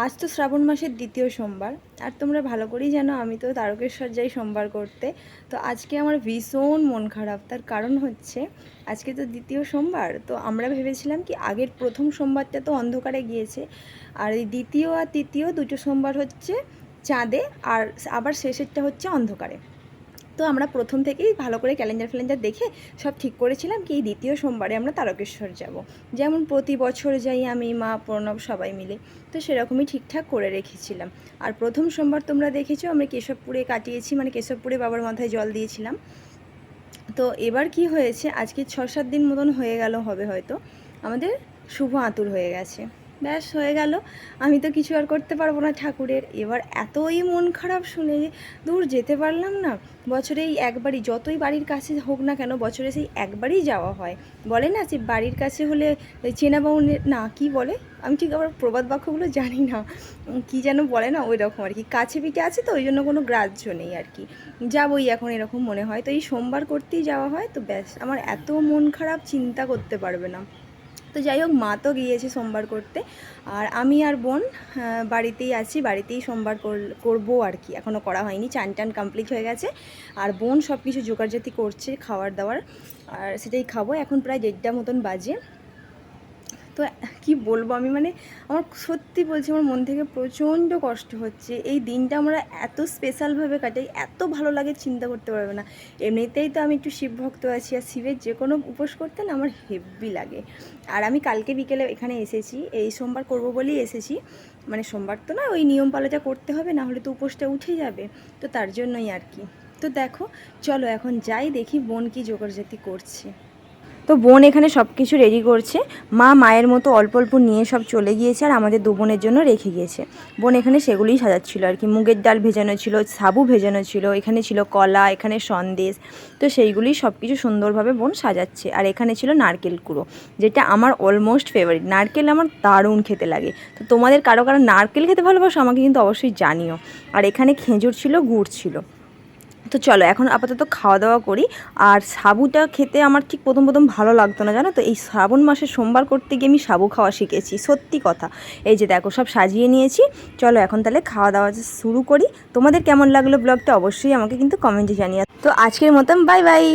আজ তো শ্রাবণ মাসের দ্বিতীয় সোমবার। আর তোমরা ভালো করেই জানো আমি তো তারকেশ্বর যাই সোমবার করতে। তো আজকে আমার ভীষণ মন খারাপ, তার কারণ হচ্ছে আজকে তো দ্বিতীয় সোমবার। তো আমরা ভেবেছিলাম কি আগের প্রথম সোমবারটা তো অন্ধকারে গিয়েছে, আর এই দ্বিতীয় আর তৃতীয় দুটো সোমবার হচ্ছে চাঁদে, আর আবার শেষেরটা হচ্ছে অন্ধকারে। তো আমরা প্রথম থেকেই ভালো করে ক্যালেন্ডার দেখে সব ঠিক করেছিলাম কি এই দ্বিতীয় সোমবারে আমরা তারকেশ্বর যাব, যেমন প্রতি বছর যাই আমি, মা, প্রণব সবাই মিলে। তো সেরকমই ঠিকঠাক করে রেখেছিলাম। আর প্রথম সোমবার তোমরা দেখেছো আমরা কেশবপুরে কাটিয়েছি, মানে কেশবপুরে বাবার মাথায় জল দিয়েছিলাম। তো এবার কি হয়েছে, আজকে 6-7 দিন মতন হয়ে গেল হবে হয়তো, আমাদের শুভ আতুর হয়ে গেছে। ব্যাস হয়ে গেল, আমি তো কিছু আর করতে পারবো না ঠাকুরের। এবার এতই মন খারাপ শুনে যে দূর যেতে পারলাম না। বছরে এই একবারই, যতই বাড়ির কাছে হোক না কেন, বছরে সেই একবারই যাওয়া হয়। বলে না যে বাড়ির কাছে হলে চেনা বাউনের না, কি বলে, আমি ঠিক আবার প্রবাদ বাক্যগুলো জানি না, কি যেন বলে না, ওই রকম আর কি। কাছে পিঠে আছে তো ওই জন্য কোনো গ্রাহ্য নেই আর কি, যাবোই এখন এরকম মনে হয়। তো এই সোমবার করতেই যাওয়া হয়, তো ব্যাস আমার এত মন খারাপ চিন্তা করতে পারবে না। তো যাই হোক, মা তো গিয়েছে সোমবার করতে, আর আমি আর বোন বাড়িতেই আছি, বাড়িতেই সোমবার করবো আর কি। এখনও করা হয়নি, চান টান কমপ্লিট হয়ে গেছে। আর বোন সব কিছু জোগাড়জাতি করছে খাওয়ার দাওয়ার, আর সেটাই খাবো। এখন প্রায় 1:30 মতন বাজে। তো কি বলবো আমি, মানে আমার সত্যি বলছি আমার মন থেকে প্রচণ্ড কষ্ট হচ্ছে। এই দিনটা আমরা এত স্পেশালভাবে কাটাই, এত ভালো লাগে চিন্তা করতে পারবে না। এমনিতেই তো আমি একটু শিব ভক্ত আছি, আর শিবের যে কোনো উপোস করতে না আমার হেব্বি লাগে। আর আমি কালকে বিকেলে এখানে এসেছি, এই সোমবার করব বলেই এসেছি। মানে সোমবার তো না, ওই নিয়ম পালনটা করতে হবে, না হলে তো উপোসটা উঠে যাবে, তো তার জন্যই আর কি। তো দেখো, চলো এখন যাই দেখি বোন কি জোগাড়জাতি করছে। তো বোন এখানে সব কিছু রেডি করছে, মা মায়ের মতো অল্প অল্প নিয়ে সব চলে গিয়েছে, আর আমাদের দু বোনের জন্য রেখে গিয়েছে। বোন এখানে সেগুলোই সাজাচ্ছিল আর কি। মুগের ডাল ভেজানো ছিল, সাবু ভেজানো ছিল, এখানে ছিল কলা, এখানে সন্দেশ। তো সেইগুলোই সব কিছু সুন্দরভাবে বোন সাজাচ্ছে। আর এখানে ছিল নারকেল কুড়ো, যেটা আমার অলমোস্ট ফেভারিট। নারকেল আমার দারুণ খেতে লাগে। তো তোমাদের কারো কারো নারকেল খেতে ভালোবাসো আমাকে কিন্তু অবশ্যই জানিও। আর এখানে খেজুর ছিল, গুড় ছিল। তো চলো এখন আপাতত খাওয়া দাওয়া করি। আর সাবুটা খেতে আমার ঠিক প্রথম প্রথম ভালো লাগতো না, জানো তো। এই শ্রাবণ মাসে সোমবার করতে গিয়ে আমি সাবু খাওয়া শিখেছি, সত্যি কথা। এই যে দেখো সব সাজিয়ে নিয়েছি, চলো এখন তাহলে খাওয়া দাওয়া শুরু করি। তোমাদের কেমন লাগলো ব্লগটা অবশ্যই আমাকে কিন্তু কমেন্টে জানিয়ে। তো আজকের মতন বাই বাই।